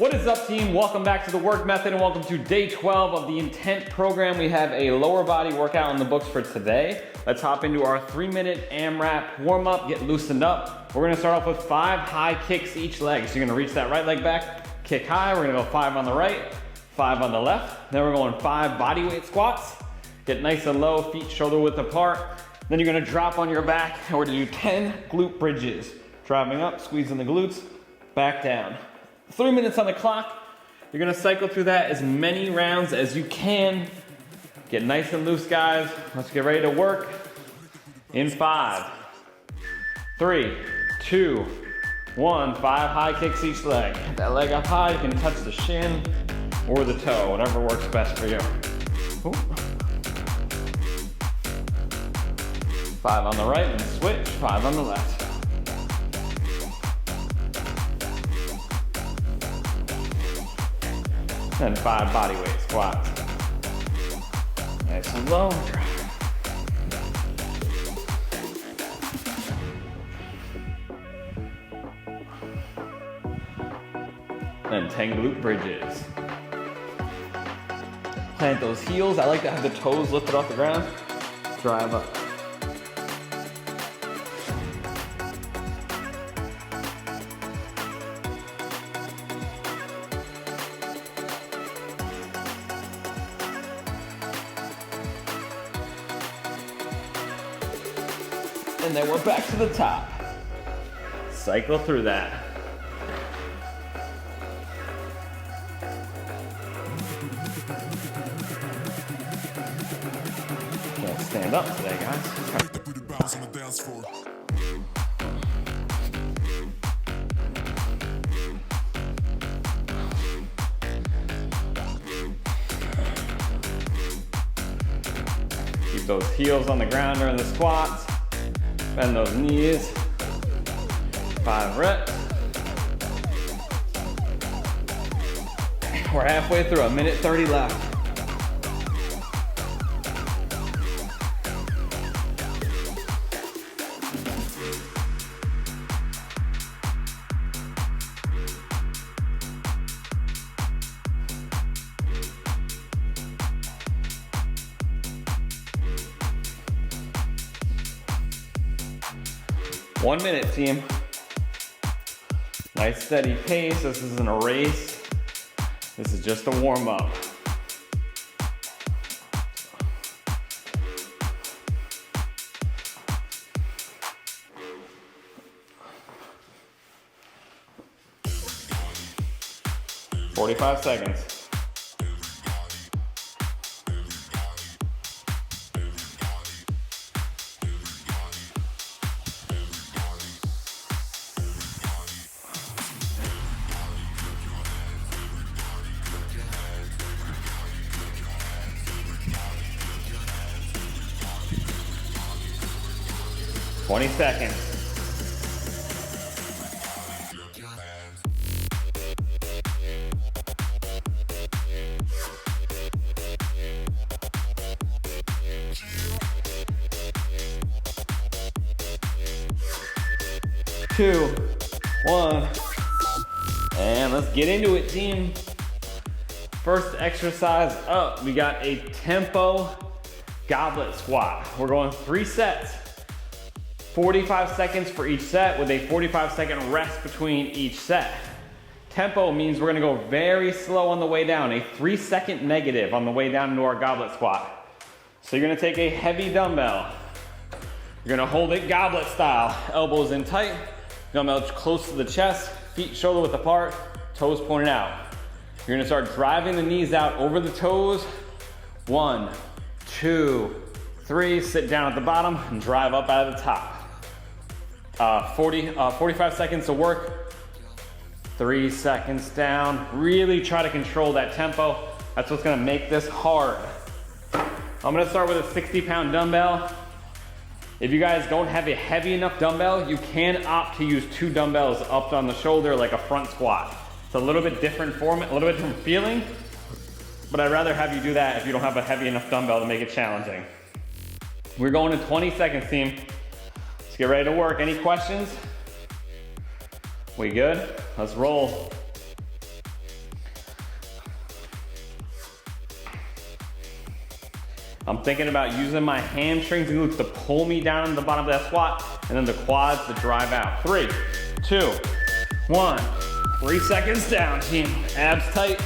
What is up, team? Welcome back to the work method and welcome to day 12 of the intent program. We have a lower body workout in the books for today. Let's hop into our 3-minute AMRAP warm up, get loosened up. We're gonna start off with 5 high kicks each leg. So you're gonna reach that right leg back, kick high. We're gonna go 5 on the right, 5 on the left. Then we're going 5 body weight squats. Get nice and low, feet shoulder width apart. Then you're gonna drop on your back and we're gonna do 10 glute bridges. Driving up, squeezing the glutes, back down. 3 minutes on the clock. You're gonna cycle through that as many rounds as you can. Get nice and loose, guys. Let's get ready to work. In 5, 3, 2, 1. 5 high kicks each leg. Get that leg up high. You can touch the shin or the toe, whatever works best for you. Ooh. 5 on the right and switch. 5 on the left. And 5 body weight squats. Nice and low. And 10 glute bridges. Plant those heels. I like to have the toes lifted off the ground. Drive up. And then we're back to the top. Cycle through that. Can't stand up today, guys. Keep those heels on the ground during the squats. Bend those knees. 5 reps. We're halfway through, 1:30 left. One minute, team. Nice steady pace. This isn't a race. This is just a warm up. "45 seconds. "20 seconds. Two, 1, and let's get into it, team. First exercise up, we got a tempo goblet squat. We're going 3 sets. 45 seconds for each set with a 45-second rest between each set. Tempo means we're gonna go very slow on the way down, a 3-second negative on the way down into our goblet squat. So you're gonna take a heavy dumbbell. You're gonna hold it goblet style, elbows in tight, dumbbell close to the chest, feet shoulder width apart, toes pointed out. You're gonna start driving the knees out over the toes. 1, 2, 3, sit down at the bottom and drive up out of the top. 45 seconds to work, 3 seconds down. Really try to control that tempo. That's what's gonna make this hard. I'm gonna start with a 60-pound dumbbell. If you guys don't have a heavy enough dumbbell, you can opt to use 2 dumbbells up on the shoulder like a front squat. It's a little bit different format, a little bit different feeling, but I'd rather have you do that if you don't have a heavy enough dumbbell to make it challenging. We're going to 20 seconds, team. Let's get ready to work. Any questions? We good? Let's roll. I'm thinking about using my hamstrings and glutes to pull me down to the bottom of that squat, and then the quads to drive out. 3, 2, 1. 3 seconds down, team. Abs tight.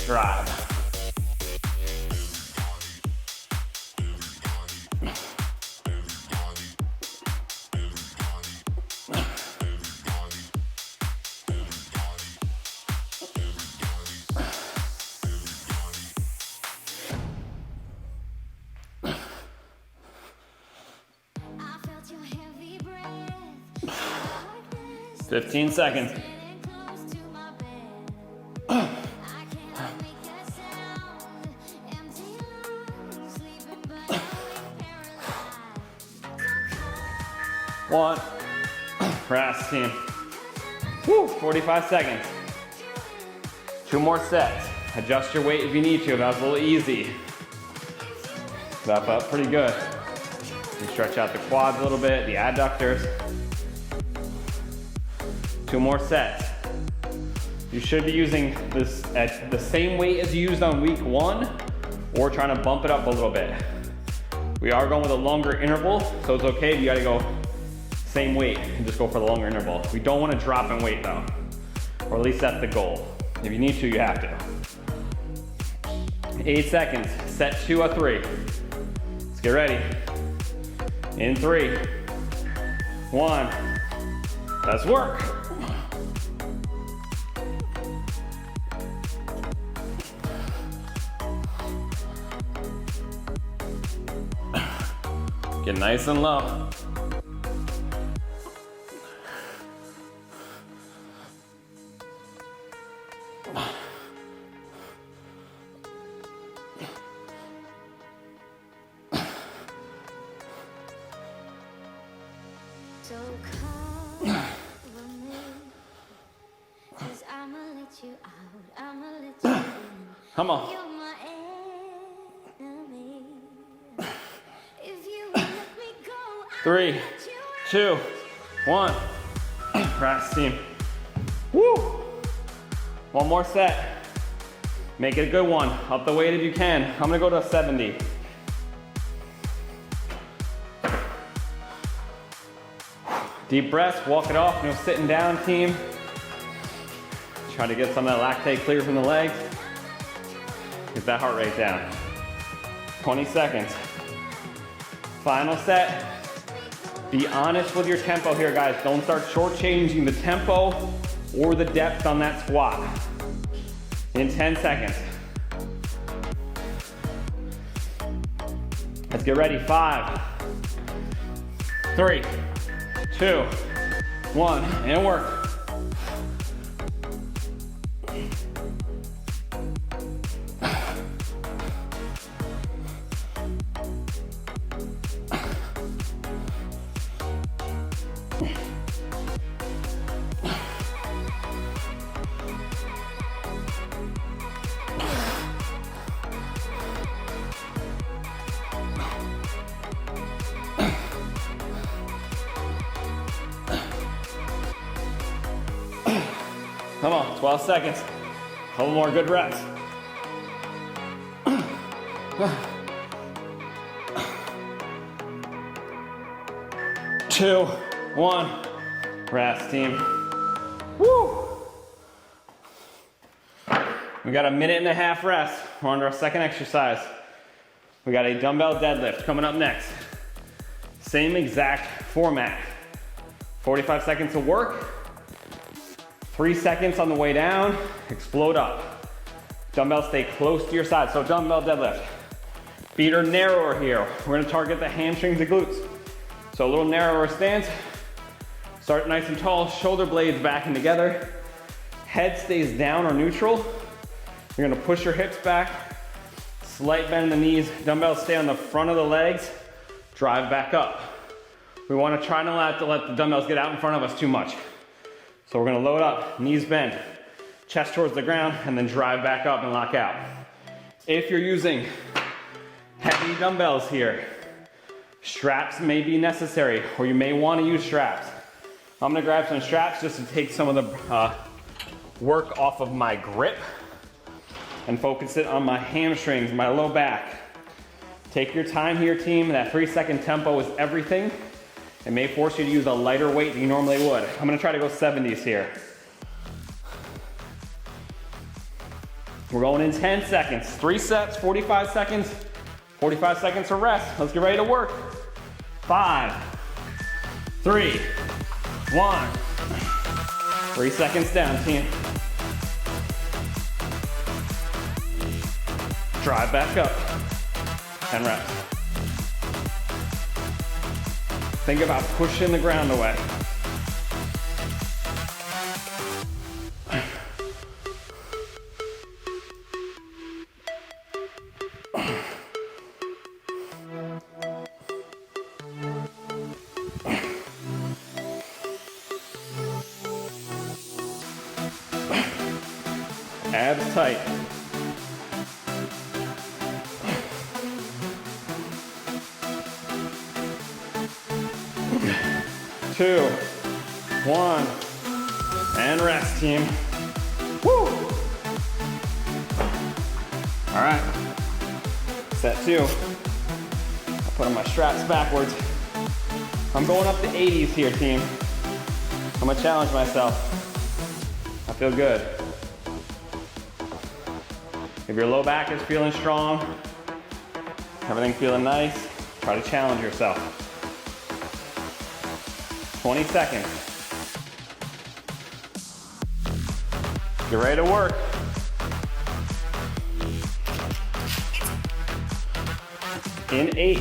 Drive. I felt your heavy breath. 15 seconds. One. Rest, team. Woo, 45 seconds. 2 more sets. Adjust your weight if you need to. That was a little easy. That felt pretty good. You stretch out the quads a little bit, the adductors. 2 more sets. You should be using this at the same weight as you used on week 1, or trying to bump it up a little bit. We are going with a longer interval, so it's okay if you gotta go same weight and just go for the longer interval. We don't want to drop in weight though, or at least that's the goal. If you need to, you have to. 8 seconds, set 2 of 3. Let's get ready. In 3, 1, let's work. Get nice and low. So cover me, 'cause I'ma let you out, I'ma let you in. Come on. You're my enemy. If you let me go, I'll 3, let you 2, 1. Rest, team. Woo! 1 more set. Make it a good one. Up the weight if you can. I'm gonna go to 70. Deep breaths, walk it off, no sitting down, team. Try to get some of that lactate clear from the legs. Get that heart rate down. 20 seconds. Final set. Be honest with your tempo here, guys. Don't start shortchanging the tempo or the depth on that squat. In 10 seconds. Let's get ready. 5, 3, 2, 1, and work. Come on, 12 seconds. Couple more good reps. 2, 1. Rest, team. Woo! We got a 1.5 rest. We're on to our second exercise. We got a dumbbell deadlift coming up next. Same exact format. 45 seconds of work. 3 seconds on the way down, explode up. Dumbbells stay close to your side, so dumbbell deadlift. Feet are narrower here. We're gonna target the hamstrings and glutes. So a little narrower stance. Start nice and tall, shoulder blades back and together. Head stays down or neutral. You're gonna push your hips back, slight bend in the knees. Dumbbells stay on the front of the legs, drive back up. We wanna try not to let the dumbbells get out in front of us too much. So we're gonna load up, knees bent, chest towards the ground, and then drive back up and lock out. If you're using heavy dumbbells here, straps may be necessary, or you may wanna use straps. I'm gonna grab some straps just to take some of the work off of my grip. and focus it on my hamstrings, my low back. Take your time here, team. That 3-second tempo is everything. It may force you to use a lighter weight than you normally would. I'm gonna try to go 70s here. We're going in 10 seconds. 3 sets, 45 seconds. 45 seconds of rest. Let's get ready to work. 5, 3, 1. 3 seconds down, team. Drive back up. 10 reps. Think about pushing the ground away. Abs tight. Two, 1, and rest, team. Woo! All right, set 2. I'll put on my straps backwards. I'm going up to 80s here, team. I'm gonna challenge myself. I feel good. If your low back is feeling strong, everything feeling nice, try to challenge yourself. 20 seconds. Get ready to work. In 8,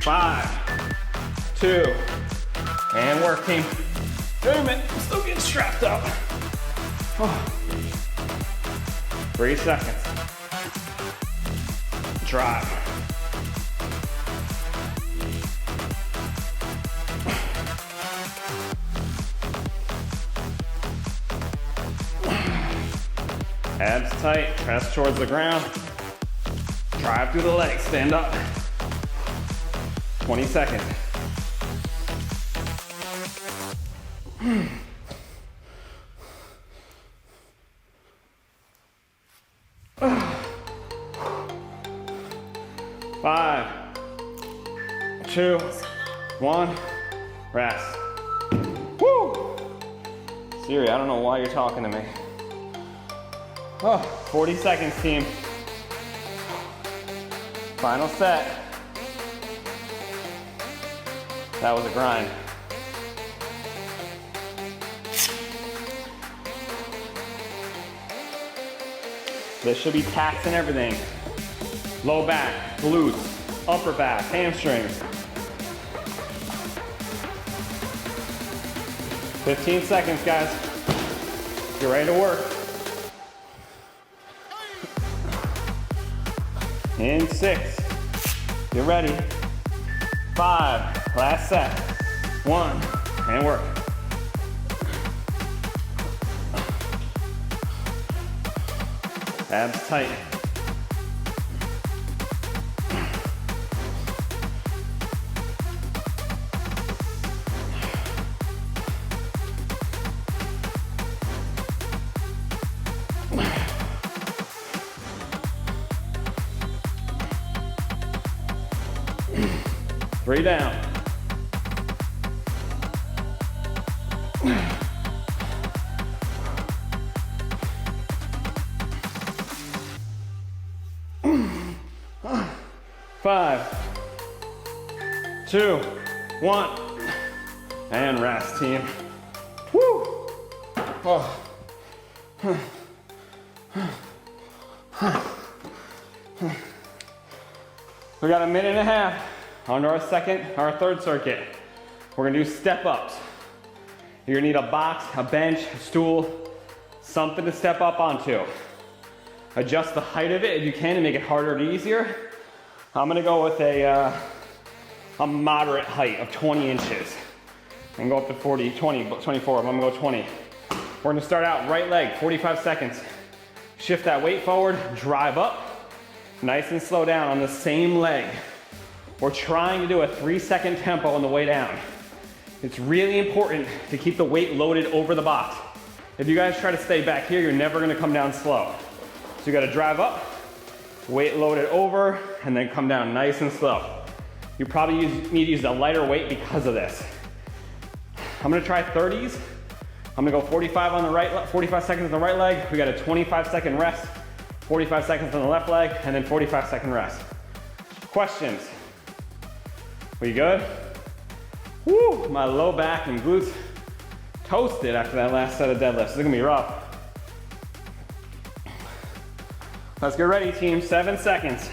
5, 2, and work, team. Wait a minute, I'm still getting strapped up. 3 seconds. Drive. Abs tight, press towards the ground. Drive through the legs, stand up. 20 seconds. Five, 2, 1, rest. Woo! Siri, I don't know why you're talking to me. 40 seconds, team. Final set. That was a grind. This should be taxing everything. Low back, glutes, upper back, hamstrings. 15 seconds, guys. Get ready to work. In 6, get ready. 5, last set. 1, and work. Abs tight. Three down. Five, 2, 1, and rest, team. Woo! Oh. We got a minute and a half on our third circuit. We're gonna do step ups. You're gonna need a box, a bench, a stool, something to step up onto. Adjust the height of it if you can to make it harder or easier. I'm gonna go with a moderate height of 20 inches and go up to 40, 20, 24, I'm gonna go 20. We're gonna start out right leg, 45 seconds. Shift that weight forward, drive up, nice and slow down on the same leg. We're trying to do a 3-second tempo on the way down. It's really important to keep the weight loaded over the box. If you guys try to stay back here, you're never gonna come down slow. So you gotta drive up, weight load it over, and then come down nice and slow. You probably need to use a lighter weight because of this. I'm gonna try 30s. I'm gonna go 45 on the right, 45 seconds on the right leg. We got a 25-second rest, 45 seconds on the left leg, and then 45-second rest. Questions? We good? Woo, my low back and glutes toasted after that last set of deadlifts. It's gonna be rough. Let's get ready, team. 7 seconds.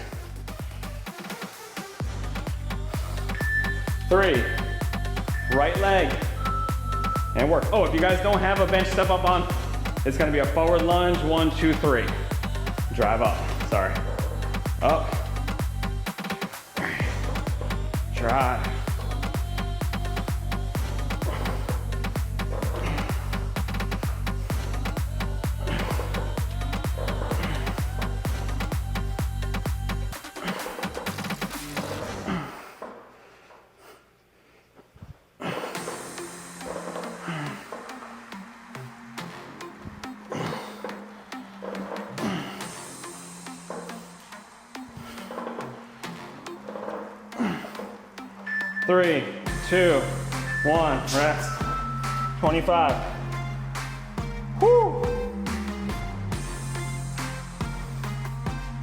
3, right leg, and work. Oh, if you guys don't have a bench step up on, it's gonna be a forward lunge, 1, 2, 3. Drive up, sorry. Up, drive. Three, 2, 1, rest. 25. Woo!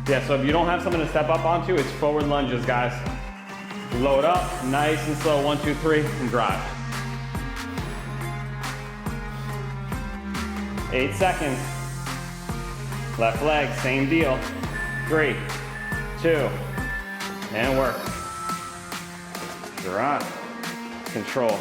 Yeah, so if you don't have something to step up onto, it's forward lunges, guys. Load up, nice and slow, 1, 2, 3, and drive. 8 seconds. Left leg, same deal. 3, 2, and work. Drop, control.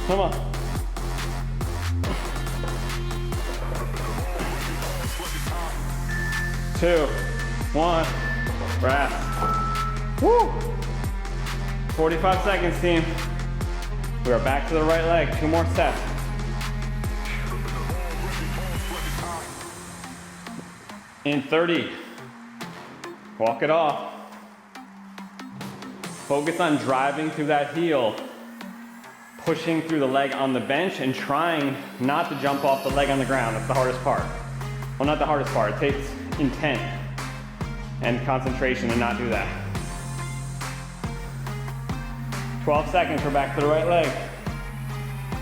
Come on. Two, 1, rest. Woo! 45 seconds, team. We are back to the right leg. 2 more sets. In 30. Walk it off. Focus on driving through that heel. Pushing through the leg on the bench and trying not to jump off the leg on the ground. That's the hardest part. Well, not the hardest part. It takes intent and concentration to not do that. 12 seconds, we're back to the right leg.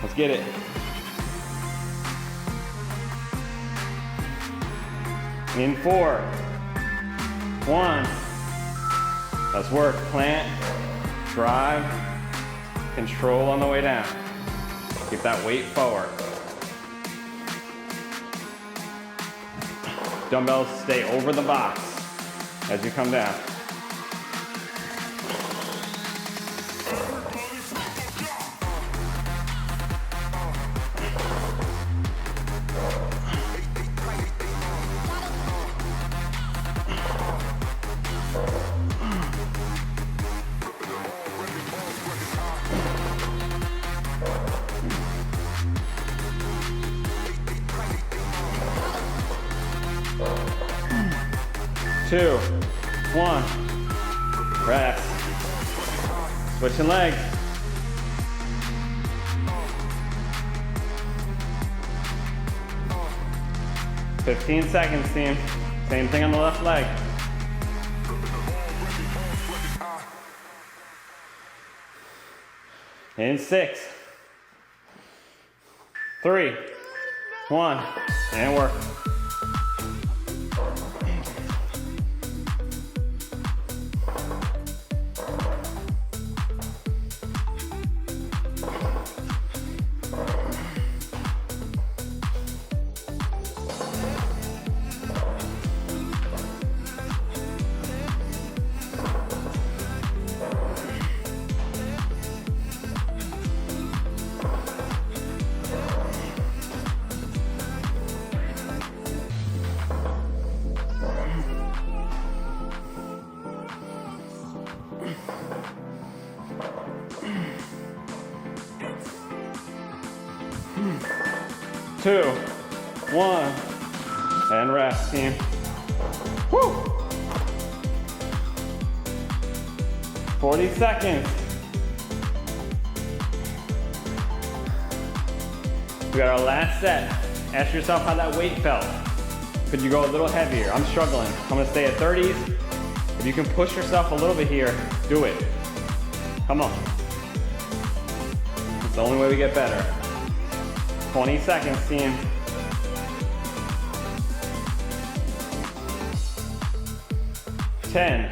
Let's get it. In 4, 1. Let's work. Plant, drive, control on the way down. Keep that weight forward. Dumbbells stay over the box as you come down. Two, 1, rest. Switching legs. "15 seconds, team. Same thing on the left leg. In 6, 3, 1, and work. 2, 1, and rest, team. Woo! 40 seconds. We got our last set. Ask yourself how that weight felt. Could you go a little heavier? I'm struggling. I'm gonna stay at 30s. If you can push yourself a little bit here, do it. Come on. It's the only way we get better. 20 seconds, team. Ten.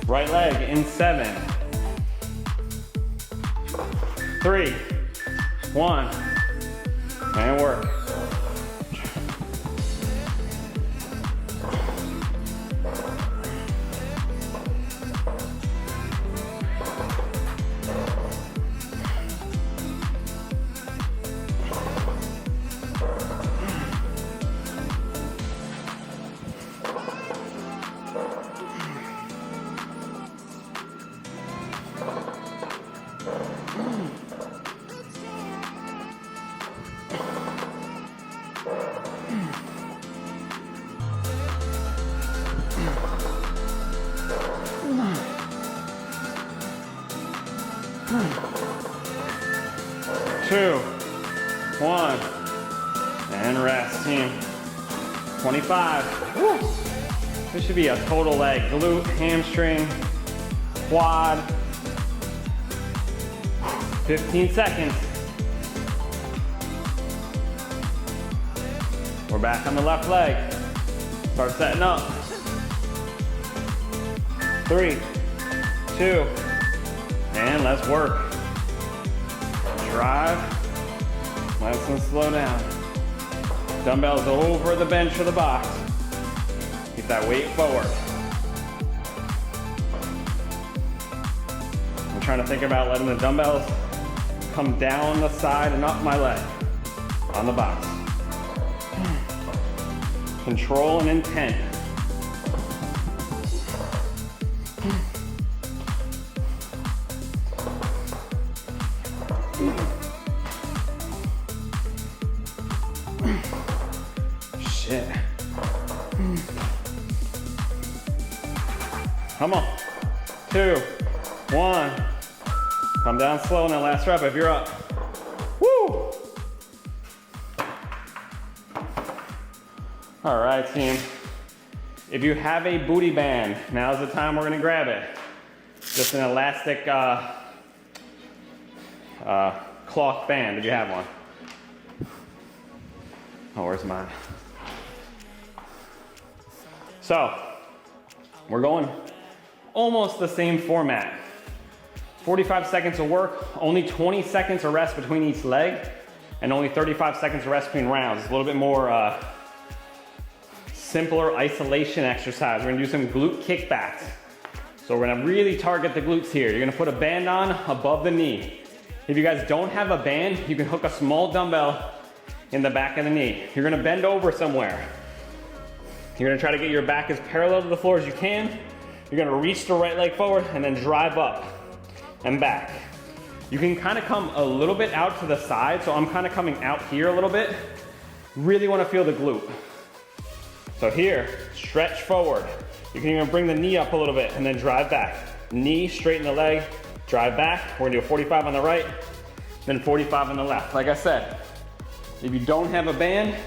Right leg in 7. 3, 1, and work. 2, 1, and rest, team. 25. Woo. This should be a total leg, glute, hamstring, quad. 15 seconds. We're back on the left leg. Start setting up. 3, 2, and let's work. Drive, nice and slow down. Dumbbells over the bench or the box. Keep that weight forward. I'm trying to think about letting the dumbbells come down the side and up my leg on the box. Control and intent. Shit. Come on. 2, 1. Come down slow in that last rep if you're up. Woo! All right, team. If you have a booty band, now's the time we're gonna grab it. Just an elastic cloth band, if you have one. Oh, where's mine? So, we're going almost the same format. 45 seconds of work, only 20 seconds of rest between each leg, and only 35 seconds of rest between rounds. It's a little bit more simpler isolation exercise. We're gonna do some glute kickbacks. So we're gonna really target the glutes here. You're gonna put a band on above the knee. If you guys don't have a band, you can hook a small dumbbell in the back of the knee. You're gonna bend over somewhere. You're gonna try to get your back as parallel to the floor as you can. You're gonna reach the right leg forward and then drive up and back. You can kind of come a little bit out to the side, so I'm kind of coming out here a little bit. Really wanna feel the glute. So here, stretch forward. You can even bring the knee up a little bit and then drive back. Knee, straighten the leg, drive back. We're gonna do a 45 on the right, then 45 on the left. Like I said, if you don't have a band,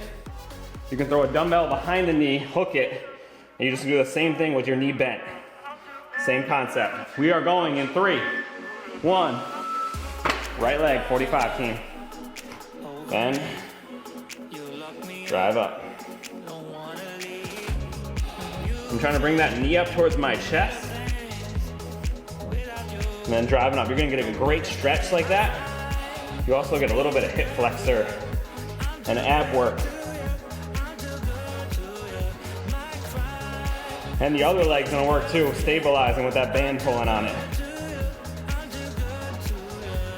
you can throw a dumbbell behind the knee, hook it, and you just do the same thing with your knee bent. Same concept. We are going in 3, 1. Right leg, 45, team. Bend, drive up. I'm trying to bring that knee up towards my chest. And then driving up. You're gonna get a great stretch like that. You also get a little bit of hip flexor and ab work. And the other leg's gonna work too, stabilizing with that band pulling on it.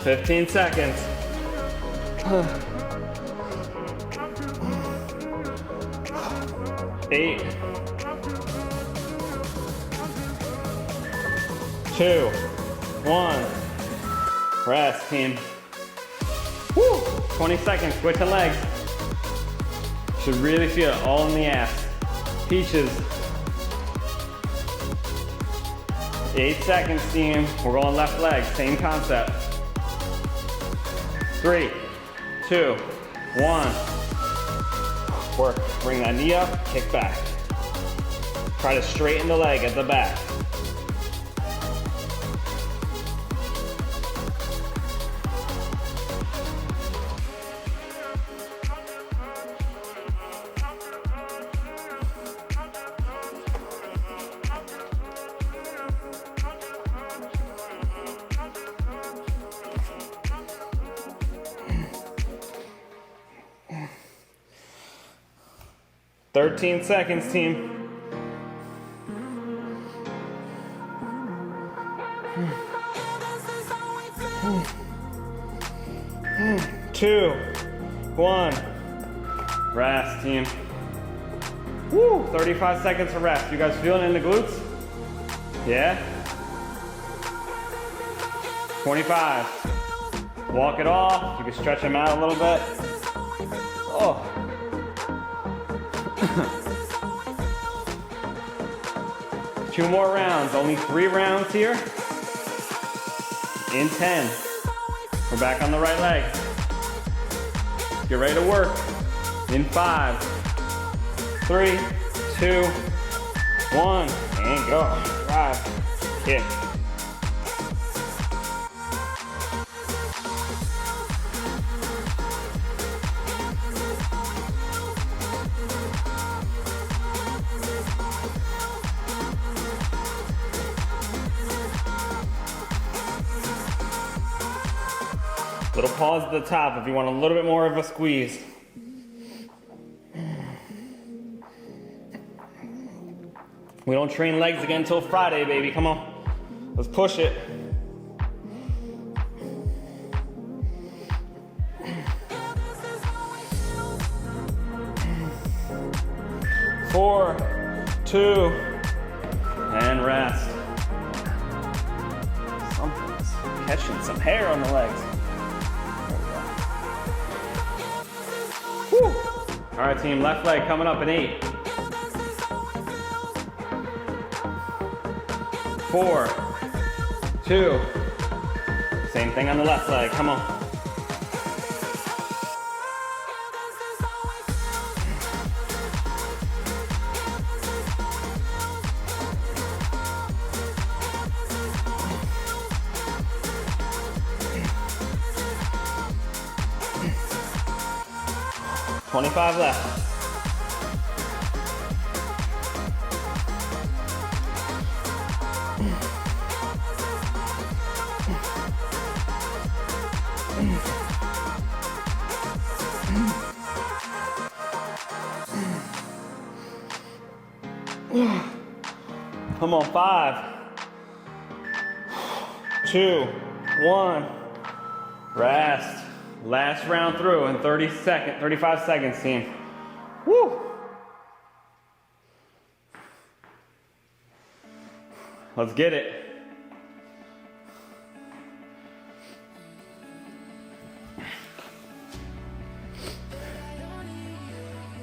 15 seconds. 8, 2, 1. Rest, team. 20 seconds, switching legs. Should really feel it all in the ass. Peaches. 8 seconds, team. We're going left leg, same concept. 3, 2, 1. Work, bring that knee up, kick back. Try to straighten the leg at the back. Thirteen seconds, team. 2, 1. Rest, team. Woo, 35 seconds of rest. You guys feeling it in the glutes? Yeah? 25. Walk it off. You can stretch them out a little bit. Oh. 2 more rounds. Only 3 rounds here. In 10. We're back on the right leg. Get ready to work. In 5, 3, 2, 1. And go. Drive. Kick. Little pause at the top if you want a little bit more of a squeeze. We don't train legs again until Friday, baby. Come on. Let's push it. Four, 2, and rest. Something's catching some hair on the legs. Woo. All right, team, left leg coming up in 8. 4, 2. Same thing on the left leg, come on. $25 left. Come on, 5, 2, 1. Rest. Last round through in 35 seconds, team. Woo! Let's get it.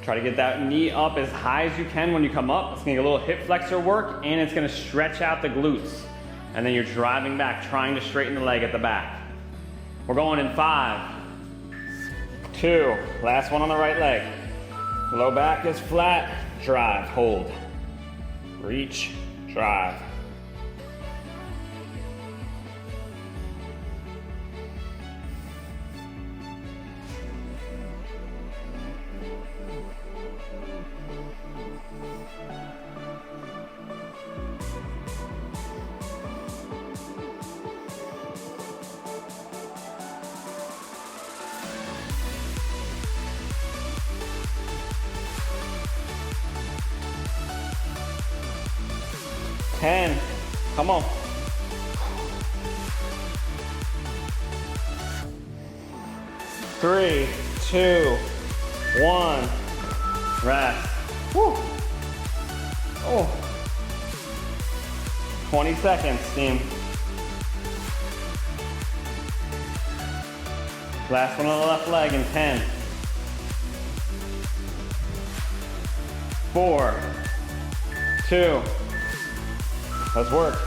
Try to get that knee up as high as you can when you come up. It's gonna get a little hip flexor work and it's gonna stretch out the glutes. And then you're driving back, trying to straighten the leg at the back. We're going in 5, 2, last one on the right leg. Low back is flat, drive, hold. Reach, drive. Ten. Come on. 3, 2, 1. Rest. Woo. Oh. 20 seconds, team. Last one on the left leg in 10. 4, 2, let's work.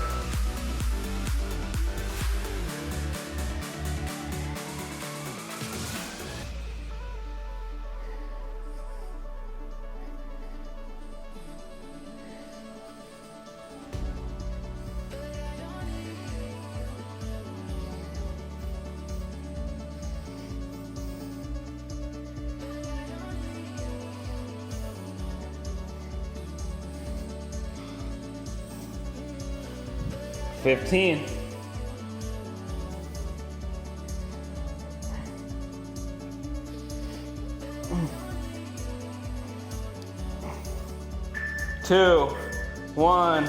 $15. 2, 1,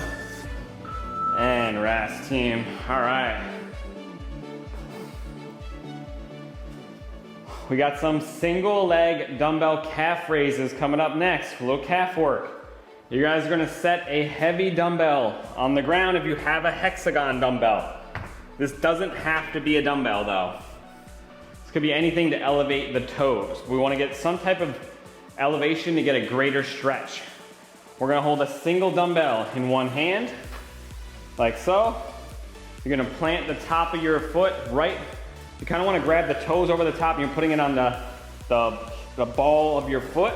and rest, team. All right. We got some single leg dumbbell calf raises coming up next. A little calf work. You guys are gonna set a heavy dumbbell on the ground if you have a hexagon dumbbell. This doesn't have to be a dumbbell though. This could be anything to elevate the toes. We wanna get some type of elevation to get a greater stretch. We're gonna hold a single dumbbell in one hand, like so. You're gonna plant the top of your foot right. You kinda wanna grab the toes over the top and you're putting it on the ball of your foot.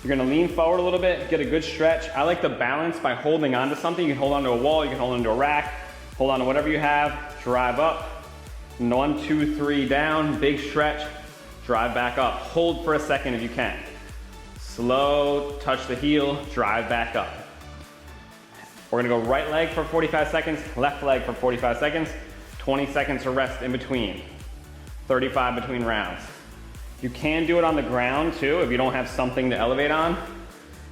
You're gonna lean forward a little bit, get a good stretch. I like to balance by holding onto something. You can hold onto a wall, you can hold onto a rack, hold on to whatever you have, drive up. 1, 2, 3 down, big stretch, drive back up. Hold for a second if you can. Slow, touch the heel, drive back up. We're gonna go right leg for 45 seconds, left leg for 45 seconds, 20 seconds to rest in between, 35 between rounds. You can do it on the ground too if you don't have something to elevate on,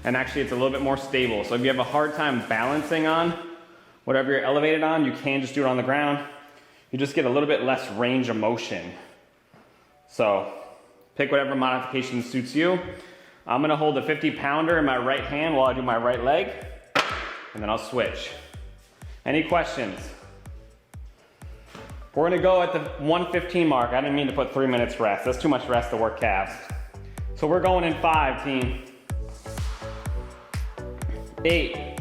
and actually it's a little bit more stable. So if you have a hard time balancing on whatever you're elevated on, you can just do it on the ground. You just get a little bit less range of motion. So pick whatever modification suits you. I'm gonna hold a 50-pounder in my right hand while I do my right leg, and then I'll switch. Any questions? We're gonna go at the 1:15 mark. I didn't mean to put 3 minutes rest. That's too much rest to work calves. So we're going in 5, team. 8,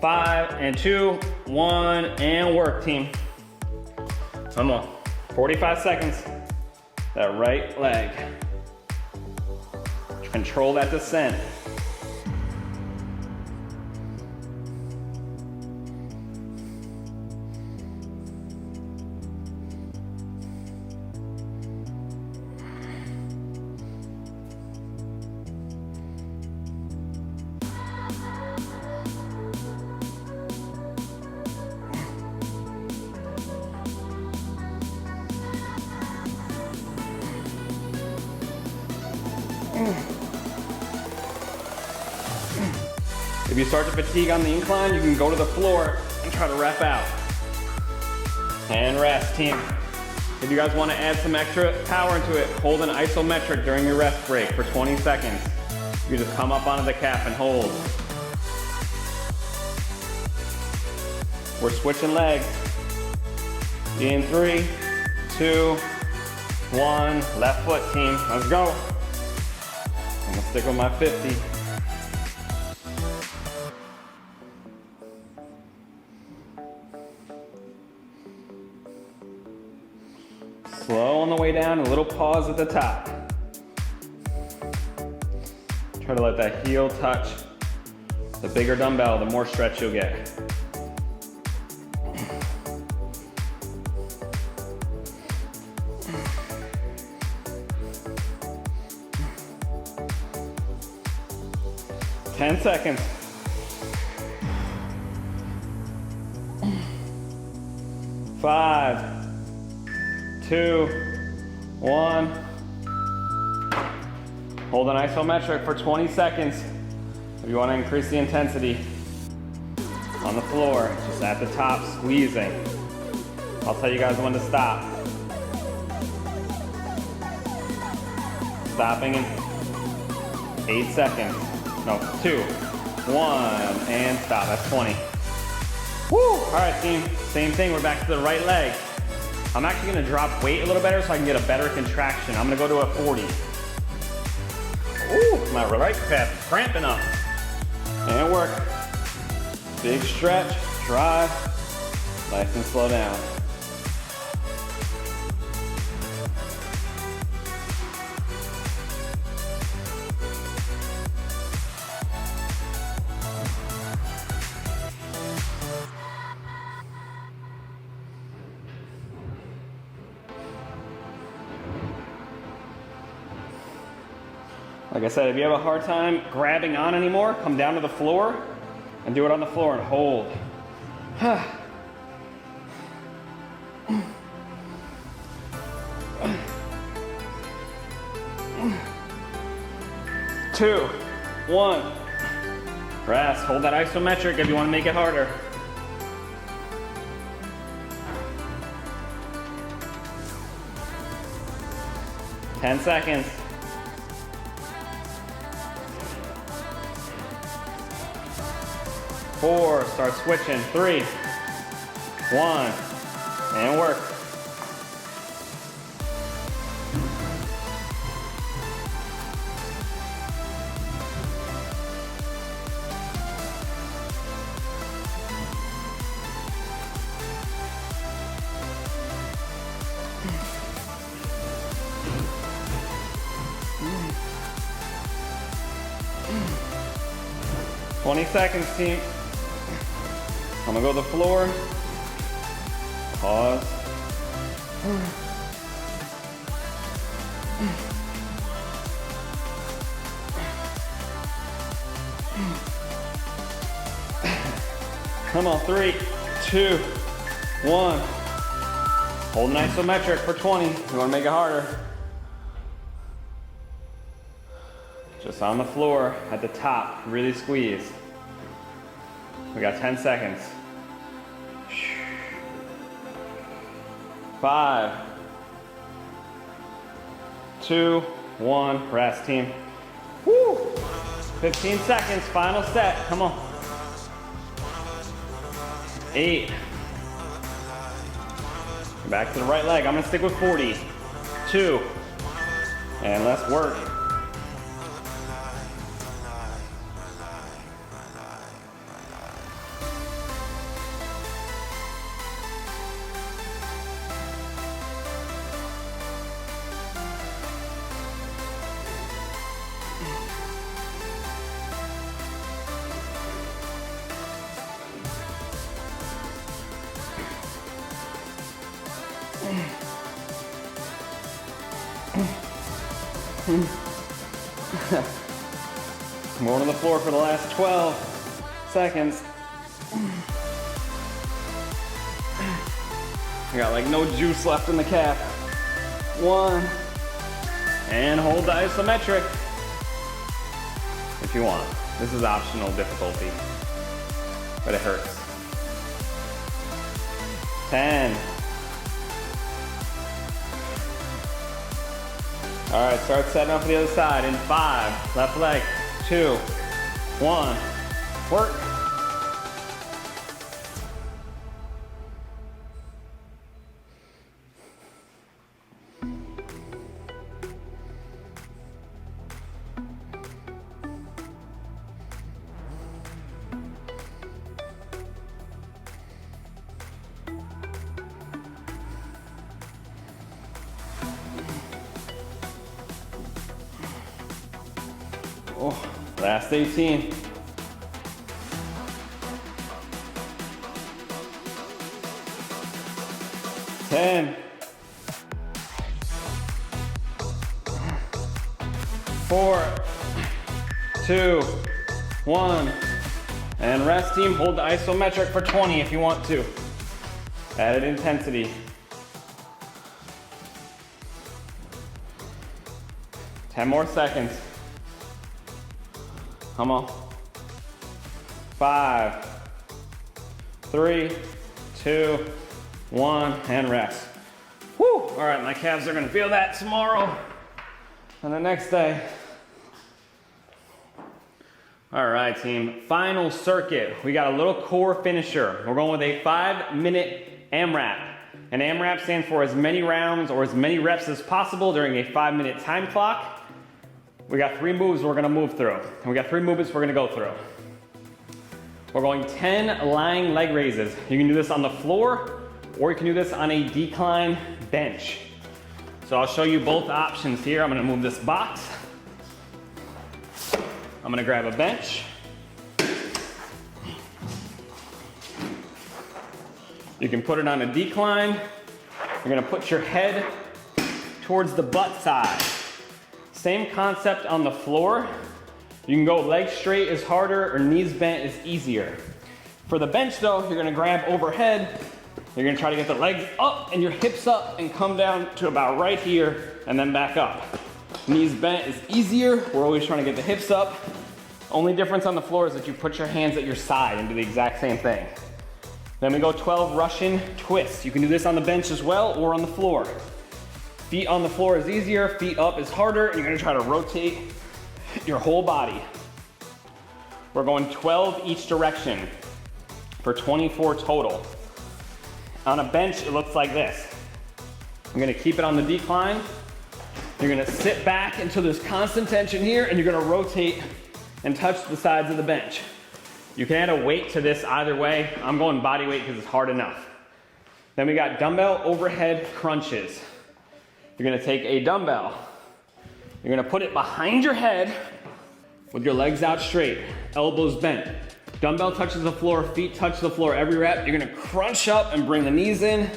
5, and 2, 1, and work, team. Come on, 45 seconds. That right leg. Control that descent. If you start to fatigue on the incline, you can go to the floor and try to rep out. And rest, team. If you guys want to add some extra power into it, hold an isometric during your rest break for 20 seconds. You just come up onto the calf and hold. We're switching legs. In 3, 2, 1. Left foot, team. Let's go. I'm gonna stick with my 50. Slow on the way down, a little pause at the top. Try to let that heel touch the bigger dumbbell, the more stretch you'll get. Ten seconds. 5, 2, 1. Hold an isometric for 20 seconds. If you want to increase the intensity on the floor, just at the top, squeezing. I'll tell you guys when to stop. Stopping in 8 seconds. No, 2, 1, and stop. That's 20. Woo! All right, team. Same thing. We're back to the right leg. I'm actually gonna drop weight a little better so I can get a better contraction. I'm gonna go to a 40. Ooh, my right calf is cramping up. And work. Big stretch, drive, nice and slow down. Like I said, if you have a hard time grabbing on anymore, come down to the floor and do it on the floor and hold. 2, 1. Rest. Hold that isometric if you want to make it harder. Ten seconds. 4, start switching. 3, 1, and work. "20 seconds, team." I'm gonna go to the floor. Pause. Come on, 3, 2, 1. Hold an isometric for 20. You wanna make it harder. Just on the floor at the top, really squeeze. We got 10 seconds. 5, 2, 1, rest team. Woo! 15 seconds, final set, come on. 8. Back to the right leg, I'm gonna stick with 40. 2, and let's work. I'm going to the floor for the last 12 seconds. I got like no juice left in the calf. 1, and hold the isometric if you want. This is optional difficulty, but it hurts. 10. All right, start setting up for the other side in 5, left leg, 2, 1, work. Oh, last 18. Ten. 4, 2, 1, and rest team. Hold the isometric for 20 if you want to. Added intensity. 10 more seconds. Come on. 5, 3, 2, 1, and rest. Woo! All right, my calves are gonna feel that tomorrow and the next day. All right, team, final circuit. We got a little core finisher. We're going with a 5-minute AMRAP. An AMRAP stands for as many rounds or as many reps as possible during a 5-minute time clock. We got 3 moves we're gonna move through. And we got 3 movements we're gonna go through. We're going 10 lying leg raises. You can do this on the floor, or you can do this on a decline bench. So I'll show you both options here. I'm gonna move this box. I'm gonna grab a bench. You can put it on a decline. You're gonna put your head towards the butt side. Same concept on the floor. You can go legs straight is harder or knees bent is easier. For the bench though, you're gonna grab overhead. You're gonna try to get the legs up and your hips up and come down to about right here and then back up. Knees bent is easier. We're always trying to get the hips up. Only difference on the floor is that you put your hands at your side and do the exact same thing. Then we go 12 Russian twists. You can do this on the bench as well or on the floor. Feet on the floor is easier, feet up is harder, and you're gonna try to rotate your whole body. We're going 12 each direction for 24 total. On a bench, it looks like this. I'm gonna keep it on the decline. You're gonna sit back until there's constant tension here, and you're gonna rotate and touch the sides of the bench. You can add a weight to this either way. I'm going body weight because it's hard enough. Then we got dumbbell overhead crunches. You're gonna take a dumbbell. You're gonna put it behind your head with your legs out straight, elbows bent. Dumbbell touches the floor, feet touch the floor every rep. You're gonna crunch up and bring the knees in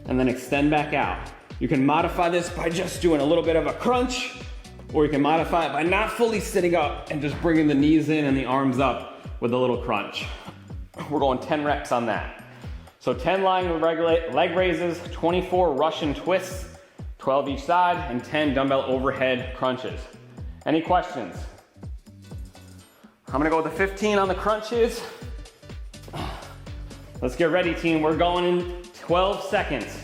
and then extend back out. You can modify this by just doing a little bit of a crunch, or you can modify it by not fully sitting up and just bringing the knees in and the arms up with a little crunch. We're going 10 reps on that. So 10 lying leg raises, 24 Russian twists, 12 each side, and 10 dumbbell overhead crunches. Any questions? I'm gonna go with the 15 on the crunches. Let's get ready, team. We're going in 12 seconds.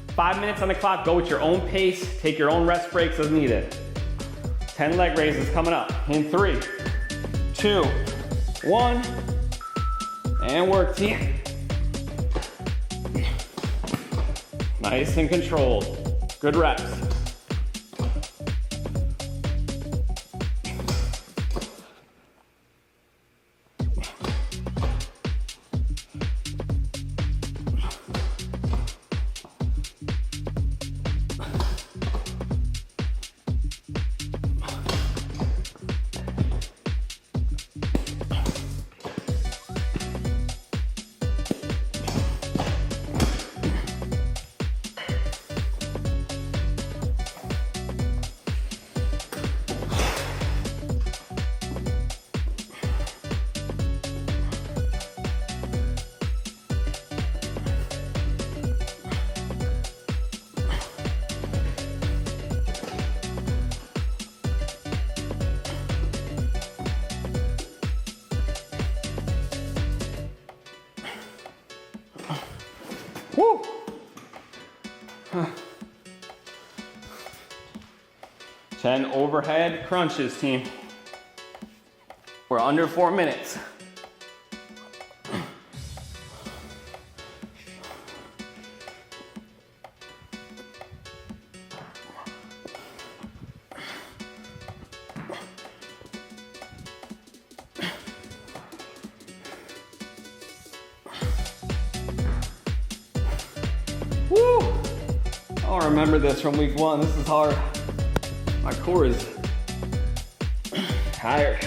5 minutes on the clock, go at your own pace, take your own rest breaks as needed. 10 leg raises coming up in 3, 2, 1, and work, team. Nice and controlled. Good reps. Woo! 10 overhead crunches, team. We're under 4 minutes. Woo! I'll remember this from week 1. This is hard. My core is tired.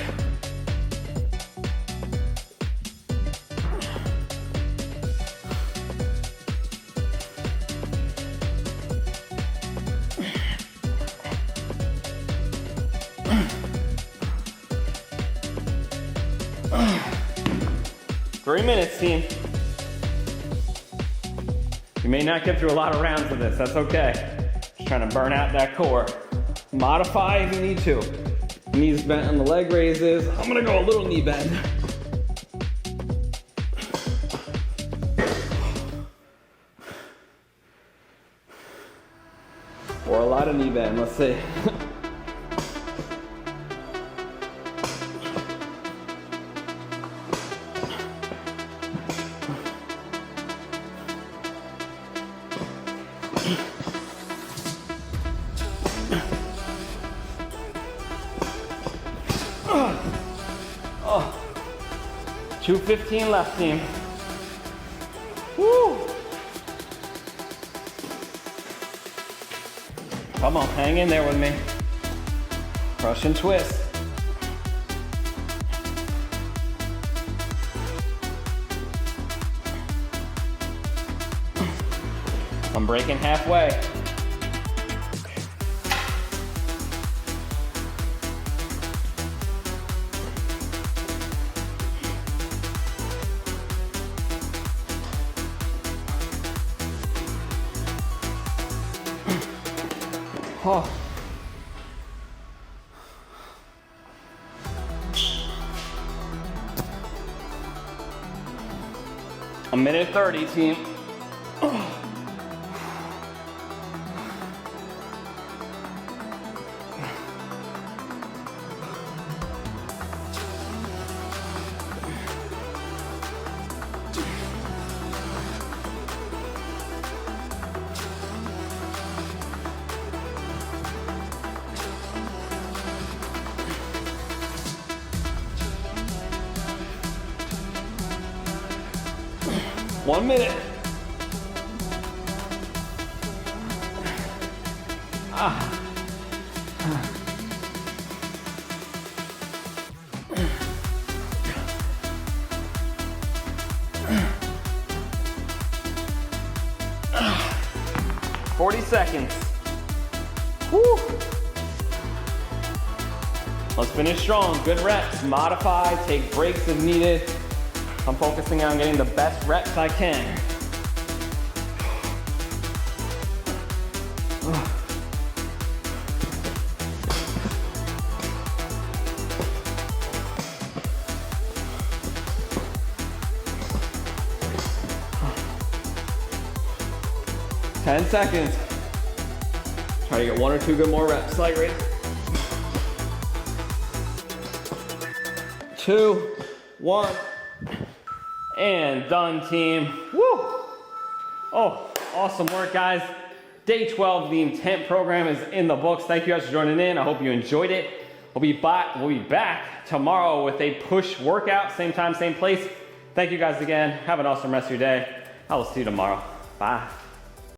Three minutes, team. You may not get through a lot of rounds of this, that's okay. Just trying to burn out that core. Modify if you need to. Knees bent on the leg raises. I'm gonna go a little knee bend. Or a lot of knee bend, let's see. 2:15 left, team. Woo! Come on, hang in there with me. Crush and twist. I'm breaking halfway. Oh. A minute 30, team. Oh. 1 minute. 40 seconds. Woo. Let's finish strong. Good reps. Modify, take breaks if needed. I'm focusing on getting the best reps I can. Ten seconds. Try to get 1 or 2 good more reps. Slight raise. 2, 1. And done, team. Woo! Oh, awesome work, guys. Day 12 of the Intent program is in the books. Thank you guys for joining in. I hope you enjoyed it. We'll be back tomorrow with a push workout. Same time, same place. Thank you guys again. Have an awesome rest of your day. I will see you tomorrow. Bye.